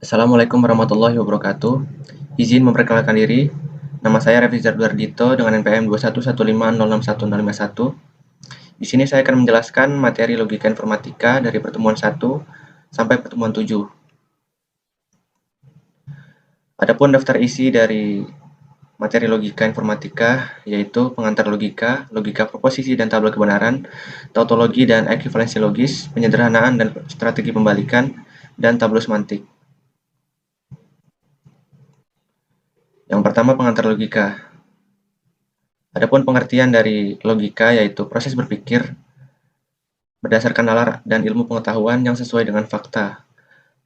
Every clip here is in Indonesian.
Assalamualaikum warahmatullahi wabarakatuh. Izin memperkenalkan diri. Nama saya Revizar Duardito dengan NPM 2115061051. Di sini saya akan menjelaskan materi logika informatika dari pertemuan 1 sampai pertemuan 7. Adapun daftar isi dari materi logika informatika yaitu pengantar logika, logika proposisi dan tabel kebenaran, tautologi dan ekuivalensi logis, penyederhanaan dan strategi pembalikan, dan tabel semantik. Yang pertama, pengantar logika. Adapun pengertian dari logika yaitu proses berpikir berdasarkan nalar dan ilmu pengetahuan yang sesuai dengan fakta.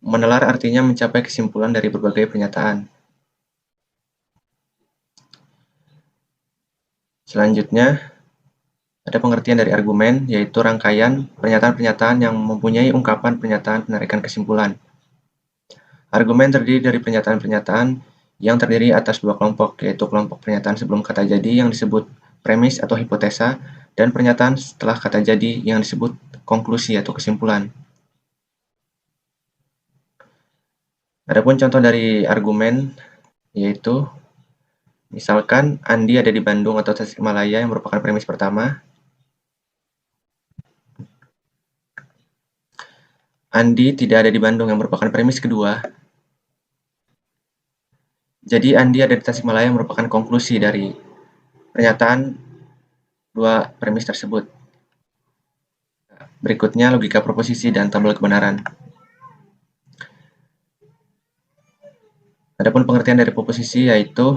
Menelar artinya mencapai kesimpulan dari berbagai pernyataan. Selanjutnya, ada pengertian dari argumen, yaitu rangkaian pernyataan-pernyataan yang mempunyai ungkapan pernyataan penarikan kesimpulan. Argumen terdiri dari pernyataan-pernyataan yang terdiri atas dua kelompok, yaitu kelompok pernyataan sebelum kata jadi yang disebut premis atau hipotesa, dan pernyataan setelah kata jadi yang disebut konklusi atau kesimpulan. Adapun contoh dari argumen yaitu misalkan Andi ada di Bandung atau Tasikmalaya yang merupakan premis pertama. Andi tidak ada di Bandung yang merupakan premis kedua. Jadi Andi ada di Tasikmalaya yang merupakan konklusi dari pernyataan dua premis tersebut. Berikutnya logika proposisi dan tabel kebenaran. Adapun pengertian dari proposisi yaitu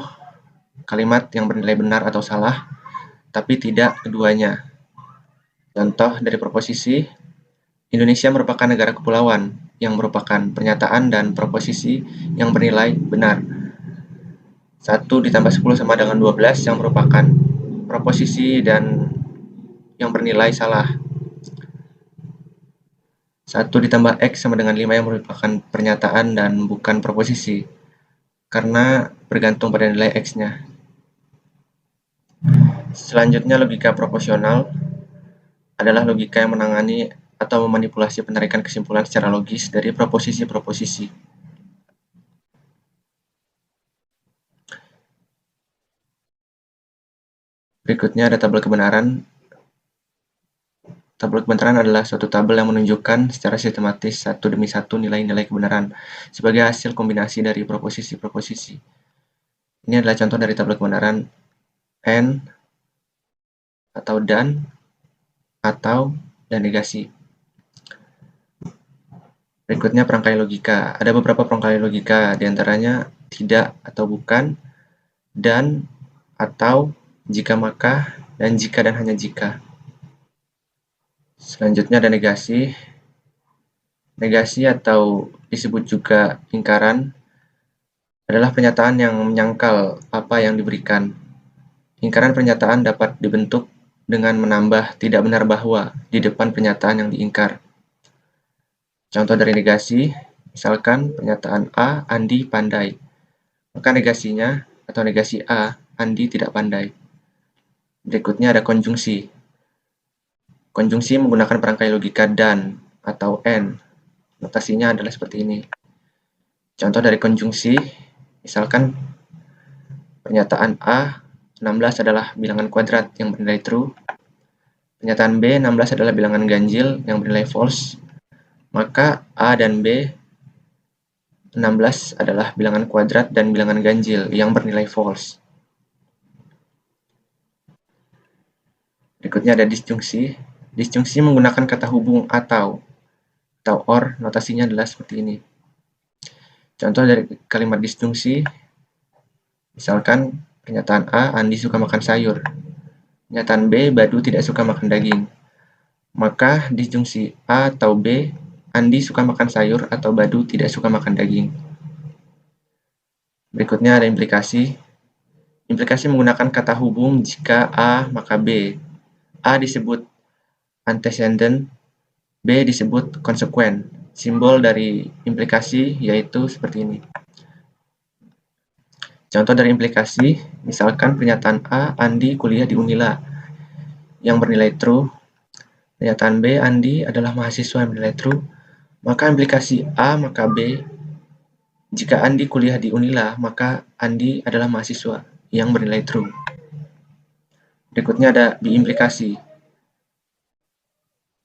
kalimat yang bernilai benar atau salah, tapi tidak keduanya. Contoh dari proposisi, Indonesia merupakan negara kepulauan yang merupakan pernyataan dan proposisi yang bernilai benar. 1 ditambah 10 sama dengan 12 yang merupakan proposisi dan yang bernilai salah. 1 ditambah X sama dengan 5 yang merupakan pernyataan dan bukan proposisi, karena bergantung pada nilai X-nya. Selanjutnya, logika proporsional adalah logika yang menangani atau memanipulasi penarikan kesimpulan secara logis dari proposisi-proposisi. Berikutnya ada tabel kebenaran. Tabel kebenaran adalah suatu tabel yang menunjukkan secara sistematis satu demi satu nilai-nilai kebenaran sebagai hasil kombinasi dari proposisi-proposisi. Ini adalah contoh dari tabel kebenaran and atau dan atau dan negasi. Berikutnya perangkai logika. Ada beberapa perangkai logika, diantaranya tidak atau bukan, dan, atau, jika maka, dan jika dan hanya jika. Selanjutnya ada negasi. Negasi atau disebut juga ingkaran adalah pernyataan yang menyangkal apa yang diberikan. Ingkaran pernyataan dapat dibentuk dengan menambah tidak benar bahwa di depan pernyataan yang diingkar. Contoh dari negasi, misalkan pernyataan A, Andi pandai. Maka negasinya atau negasi A, Andi tidak pandai. Berikutnya ada konjungsi. Konjungsi menggunakan perangkai logika dan atau and. Notasinya adalah seperti ini. Contoh dari konjungsi, misalkan pernyataan A, 16 adalah bilangan kuadrat yang bernilai true. Pernyataan B, 16 adalah bilangan ganjil yang bernilai false. Maka A dan B, 16 adalah bilangan kuadrat dan bilangan ganjil yang bernilai false. Berikutnya ada disjungsi. Disjungsi menggunakan kata hubung atau or, notasinya adalah seperti ini. Contoh dari kalimat disjungsi, misalkan pernyataan A, Andi suka makan sayur. Pernyataan B, Badu tidak suka makan daging. Maka disjungsi A atau B, Andi suka makan sayur atau Badu tidak suka makan daging. Berikutnya ada implikasi. Implikasi menggunakan kata hubung jika A maka B. A disebut antecedent, B disebut konsekuen. Simbol dari implikasi yaitu seperti ini. Contoh dari implikasi, misalkan pernyataan A, Andi kuliah di Unila yang bernilai true. Pernyataan B, Andi adalah mahasiswa yang bernilai true. Maka implikasi A maka B Jika Andi kuliah di Unila, maka Andi adalah mahasiswa yang bernilai true. Berikutnya ada biimplikasi.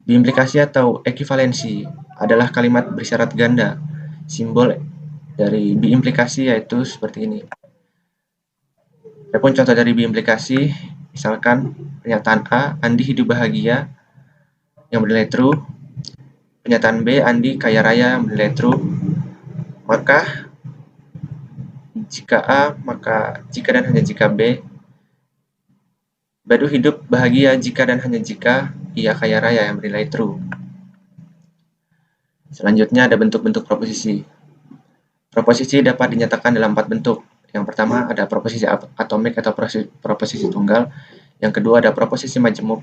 Biimplikasi atau ekivalensi adalah kalimat bersyarat ganda. Simbol dari biimplikasi yaitu seperti ini. Adapun contoh dari biimplikasi, misalkan pernyataan A, Andi hidup bahagia yang bernilai true. Pernyataan B, Andi kaya raya yang bernilai true. Maka jika A, maka jika dan hanya jika B, Badu hidup bahagia jika dan hanya jika ia kaya raya yang bernilai true. Selanjutnya ada bentuk-bentuk proposisi. Proposisi dapat dinyatakan dalam 4 bentuk. Yang pertama ada proposisi atomik atau proposisi tunggal. Yang kedua ada proposisi majemuk.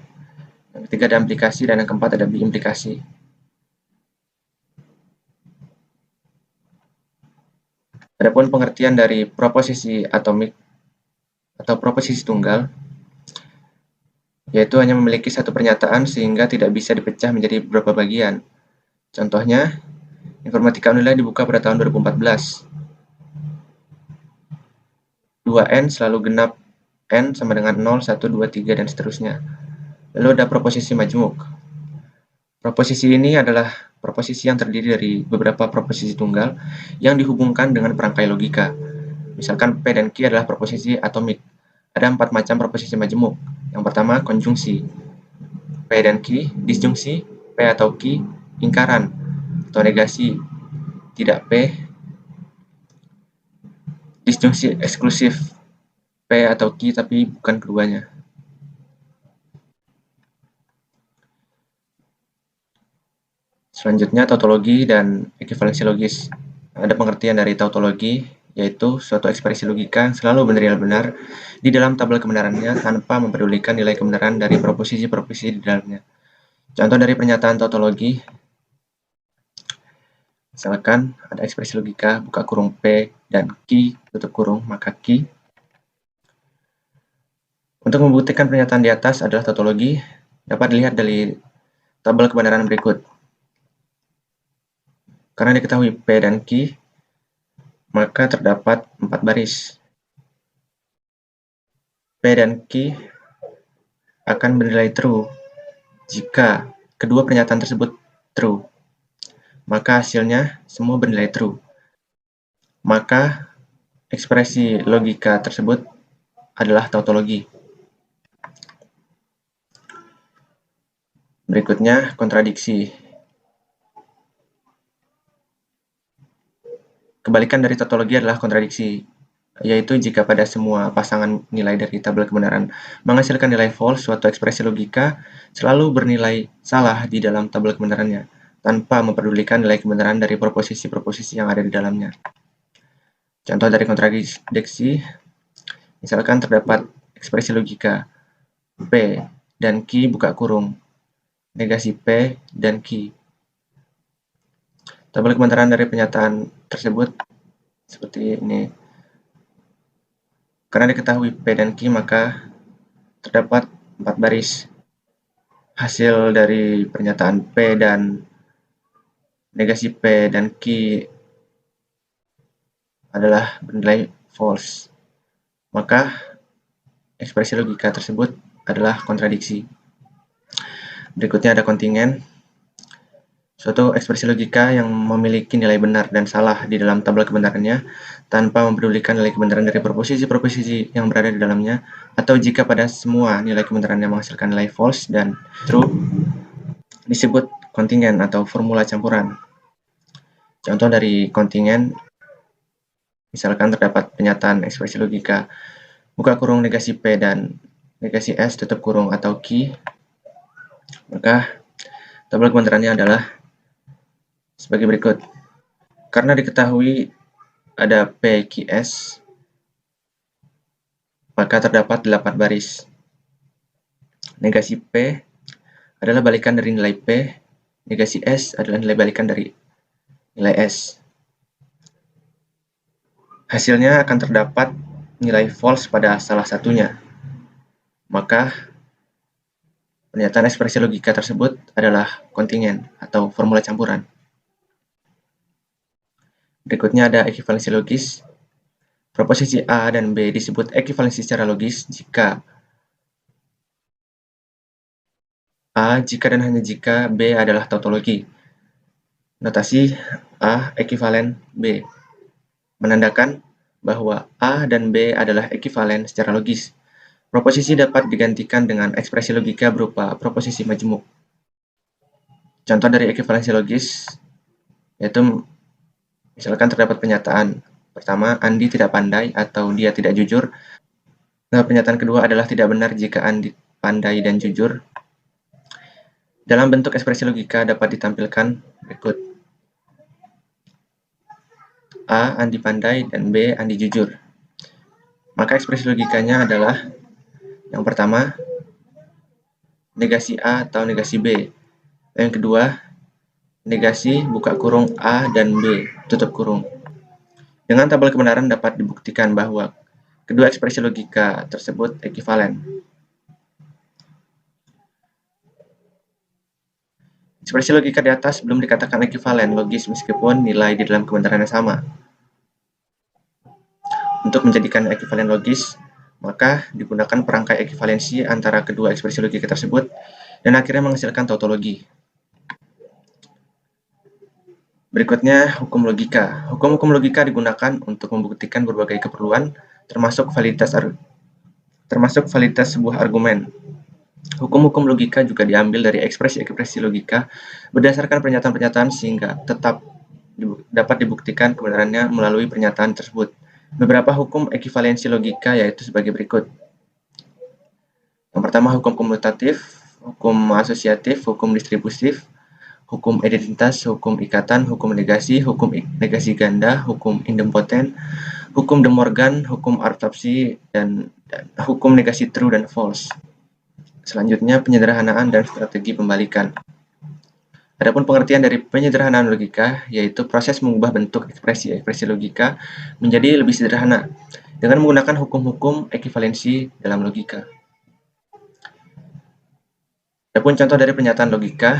Yang ketiga ada implikasi dan yang keempat ada biimplikasi. Adapun pengertian dari proposisi atomik atau proposisi tunggal, yaitu hanya memiliki satu pernyataan sehingga tidak bisa dipecah menjadi beberapa bagian. Contohnya, Informatika Unila dibuka pada tahun 2014. 2N selalu genap N sama dengan 0, 1, 2, 3, dan seterusnya. Lalu ada proposisi majemuk. Proposisi ini adalah proposisi yang terdiri dari beberapa proposisi tunggal yang dihubungkan dengan perangkai logika. Misalkan P dan Q adalah proposisi atomik. Ada 4 macam proposisi majemuk. Yang pertama, konjungsi. P dan Q, disjungsi, P atau Q, ingkaran atau negasi, tidak P, disjungsi eksklusif, P atau Q tapi bukan keduanya. Selanjutnya, tautologi dan ekivalensi logis. Ada pengertian dari tautologi, yaitu suatu ekspresi logika yang selalu benar-benar di dalam tabel kebenarannya tanpa mempedulikan nilai kebenaran dari proposisi-proposisi di dalamnya. Contoh dari pernyataan tautologi, misalkan ada ekspresi logika buka kurung P dan Q tutup kurung, maka Q. Untuk membuktikan pernyataan di atas adalah tautologi, dapat dilihat dari tabel kebenaran berikut. Karena diketahui P dan Q, maka terdapat 4 baris. P dan Q akan bernilai true jika kedua pernyataan tersebut true. Maka hasilnya semua bernilai true. Maka ekspresi logika tersebut adalah tautologi. Berikutnya, kontradiksi. Kebalikan dari tautologi adalah kontradiksi, yaitu jika pada semua pasangan nilai dari tabel kebenaran menghasilkan nilai false, suatu ekspresi logika selalu bernilai salah di dalam tabel kebenarannya, tanpa memperdulikan nilai kebenaran dari proposisi-proposisi yang ada di dalamnya. Contoh dari kontradiksi, misalkan terdapat ekspresi logika P dan Q buka kurung, negasi P dan Q. Tabel kebenaran dari pernyataan tersebut seperti ini. Karena diketahui P dan Q, maka terdapat 4 baris. Hasil dari pernyataan P dan negasi P dan Q adalah bernilai false. Maka ekspresi logika tersebut adalah kontradiksi. Berikutnya ada kontingen. Suatu ekspresi logika yang memiliki nilai benar dan salah di dalam tabel kebenarannya tanpa mempedulikan nilai kebenaran dari proposisi-proposisi yang berada di dalamnya, atau jika pada semua nilai kebenarannya menghasilkan nilai false dan true, disebut kontingen atau formula campuran. Contoh dari kontingen, misalkan terdapat pernyataan ekspresi logika buka kurung negasi P dan negasi S tutup kurung atau Q, maka tabel kebenarannya adalah sebagai berikut. Karena diketahui ada PQS, maka terdapat 8 baris. Negasi P adalah balikan dari nilai P, negasi S adalah nilai balikan dari nilai S. Hasilnya akan terdapat nilai false pada salah satunya. Maka pernyataan ekspresi logika tersebut adalah kontingen atau formula campuran. Berikutnya ada ekivalensi logis. Proposisi A dan B disebut ekivalensi secara logis jika dan hanya jika B adalah tautologi. Notasi A ekivalen B menandakan bahwa A dan B adalah ekivalen secara logis. Proposisi dapat digantikan dengan ekspresi logika berupa proposisi majemuk. Contoh dari ekivalensi logis yaitu misalkan terdapat pernyataan pertama, Andi tidak pandai atau dia tidak jujur. Nah, pernyataan kedua adalah tidak benar jika Andi pandai dan jujur. Dalam bentuk ekspresi logika dapat ditampilkan berikut. A. Andi pandai dan B. Andi jujur. Maka ekspresi logikanya adalah yang pertama, negasi A atau negasi B. Yang kedua, negasi buka kurung A dan B tutup kurung. Dengan tabel kebenaran dapat dibuktikan bahwa kedua ekspresi logika tersebut ekivalen. Ekspresi logika di atas belum dikatakan ekivalen logis meskipun nilai di dalam kebenarannya sama. Untuk menjadikan ekivalen logis, maka digunakan perangkai ekivalensi antara kedua ekspresi logika tersebut dan akhirnya menghasilkan tautologi. Berikutnya, hukum logika. Hukum-hukum logika digunakan untuk membuktikan berbagai keperluan, termasuk validitas sebuah argumen. Hukum-hukum logika juga diambil dari ekspresi-ekspresi logika berdasarkan pernyataan-pernyataan sehingga tetap dapat dibuktikan kebenarannya melalui pernyataan tersebut. Beberapa hukum ekivalensi logika yaitu sebagai berikut. Yang pertama, hukum komutatif, hukum asosiatif, hukum distributif, hukum identitas, hukum ikatan, hukum negasi ganda, hukum idempoten, hukum De Morgan, hukum adaptasi, dan hukum negasi true dan false. Selanjutnya, penyederhanaan dan strategi pembalikan. Adapun pengertian dari penyederhanaan logika, yaitu proses mengubah bentuk ekspresi-ekspresi logika menjadi lebih sederhana dengan menggunakan hukum-hukum ekivalensi dalam logika. Adapun contoh dari pernyataan logika,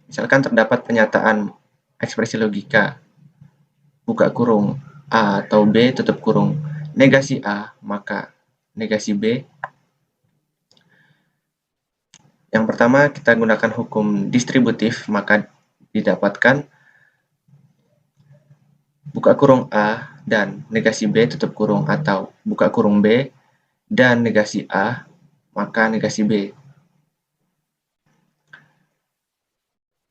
misalkan terdapat pernyataan ekspresi logika buka kurung A atau B tutup kurung negasi A, maka negasi B. Yang pertama kita gunakan hukum distributif, maka didapatkan buka kurung A dan negasi B tutup kurung atau buka kurung B dan negasi A, maka negasi B.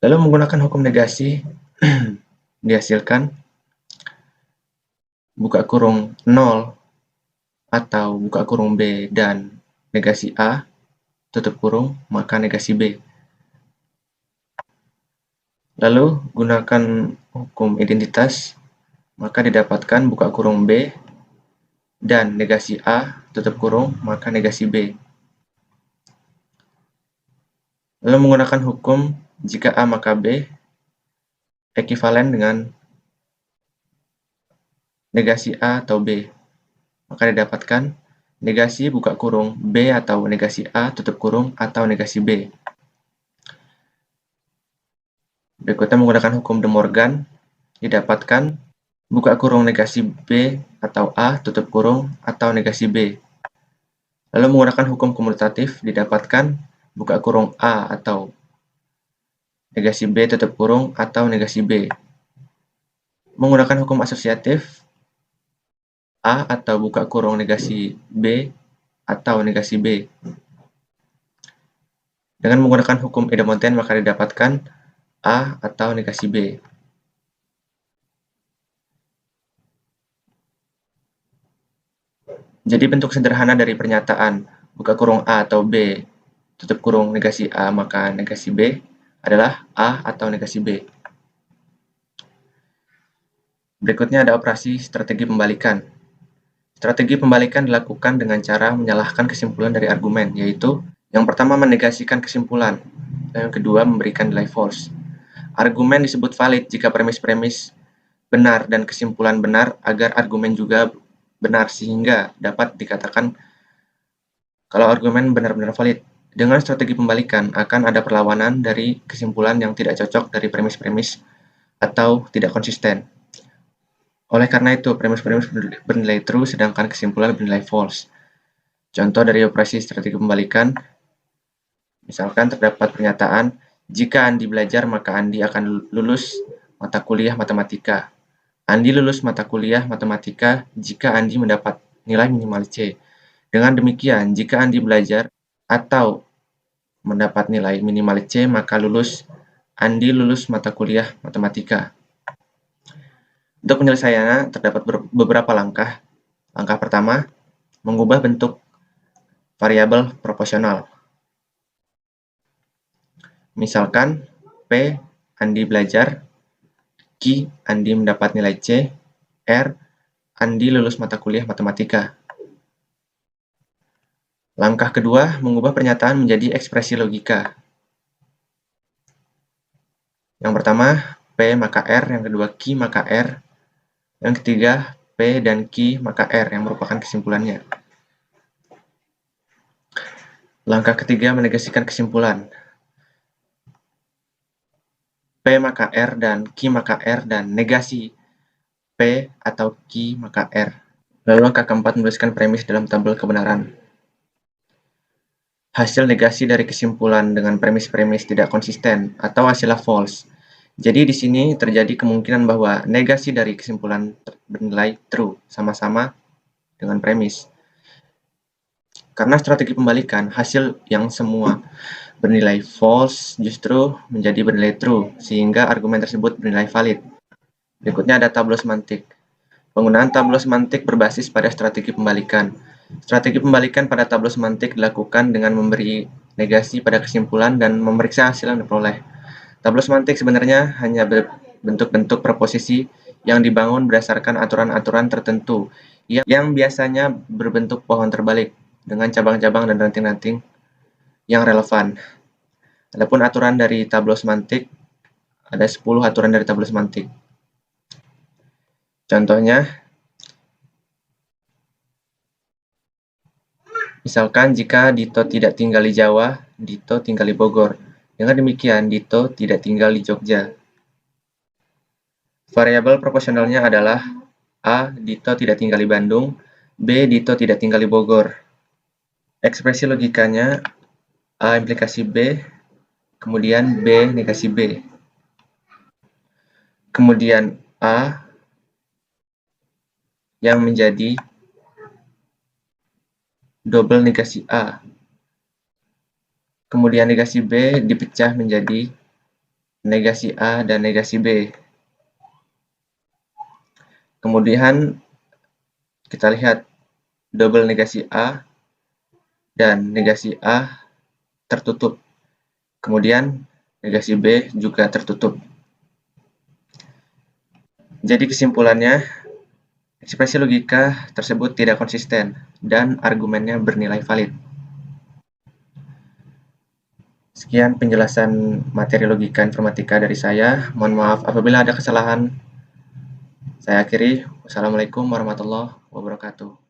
Lalu menggunakan hukum negasi dihasilkan buka kurung 0 atau buka kurung B dan negasi A tutup kurung, maka negasi B. Lalu gunakan hukum identitas, maka didapatkan buka kurung B dan negasi A tutup kurung, maka negasi B. Lalu menggunakan hukum jika A maka B ekivalen dengan negasi A atau B, maka didapatkan negasi buka kurung B atau negasi A tutup kurung atau negasi B. Berikutnya menggunakan hukum De Morgan, didapatkan buka kurung negasi B atau A tutup kurung atau negasi B. Lalu menggunakan hukum komutatif, didapatkan buka kurung A atau negasi B tutup kurung atau negasi B. Menggunakan hukum asosiatif, A atau buka kurung negasi B atau negasi B. Dengan menggunakan hukum idempoten, maka didapatkan A atau negasi B. Jadi bentuk sederhana dari pernyataan buka kurung A atau B tutup kurung negasi A maka negasi B adalah A atau negasi B. Berikutnya ada operasi strategi pembalikan. Strategi pembalikan dilakukan dengan cara menyalahkan kesimpulan dari argumen, yaitu yang pertama menegasikan kesimpulan, dan yang kedua memberikan nilai false. Argumen disebut valid jika premis-premis benar dan kesimpulan benar agar argumen juga benar, sehingga dapat dikatakan kalau argumen benar-benar valid. Dengan strategi pembalikan akan ada perlawanan dari kesimpulan yang tidak cocok dari premis-premis atau tidak konsisten. Oleh karena itu, premis-premis bernilai true sedangkan kesimpulan bernilai false. Contoh dari operasi strategi pembalikan, misalkan terdapat pernyataan, jika Andi belajar maka Andi akan lulus mata kuliah matematika. Andi lulus mata kuliah matematika jika Andi mendapat nilai minimal C. Dengan demikian, jika Andi belajar atau mendapat nilai minimal C, maka Andi lulus mata kuliah matematika. Untuk penyelesaiannya, terdapat beberapa langkah. Langkah pertama, mengubah bentuk variabel proporsional. Misalkan, P, Andi belajar, Q, Andi mendapat nilai C, R, Andi lulus mata kuliah matematika. Langkah kedua, mengubah pernyataan menjadi ekspresi logika. Yang pertama, P maka R, yang kedua Q maka R, yang ketiga P dan Q maka R yang merupakan kesimpulannya. Langkah ketiga menegasikan kesimpulan. P maka R dan Q maka R dan negasi P atau Q maka R. Lalu langkah keempat menuliskan premis dalam tabel kebenaran. Hasil negasi dari kesimpulan dengan premis-premis tidak konsisten atau hasilnya false. Jadi di sini terjadi kemungkinan bahwa negasi dari kesimpulan bernilai true sama-sama dengan premis. Karena strategi pembalikan, hasil yang semua bernilai false justru menjadi bernilai true, sehingga argumen tersebut bernilai valid. Berikutnya ada tableau semantik. Penggunaan tableau semantik berbasis pada strategi pembalikan. Strategi pembalikan pada tableau semantik dilakukan dengan memberi negasi pada kesimpulan dan memeriksa hasil yang diperoleh. Tableau semantik sebenarnya hanya bentuk-bentuk proposisi yang dibangun berdasarkan aturan-aturan tertentu yang biasanya berbentuk pohon terbalik dengan cabang-cabang dan ranting-ranting yang relevan. Adapun aturan dari tableau semantik, ada 10 aturan dari tableau semantik. Contohnya, misalkan jika Dito tidak tinggal di Jawa, Dito tinggal di Bogor. Dengan demikian, Dito tidak tinggal di Jogja. Variabel proporsionalnya adalah A. Dito tidak tinggal di Bandung, B. Dito tidak tinggal di Bogor. Ekspresi logikanya A implikasi B, kemudian B negasi B. Kemudian A yang menjadi double negasi A. Kemudian negasi B dipecah menjadi negasi A dan negasi B. Kemudian kita lihat double negasi A dan negasi A tertutup. Kemudian negasi B juga tertutup. Jadi kesimpulannya, ekspresi logika tersebut tidak konsisten dan argumennya bernilai valid. Sekian penjelasan materi logika informatika dari saya. Mohon maaf apabila ada kesalahan. Saya akhiri. Wassalamualaikum warahmatullahi wabarakatuh.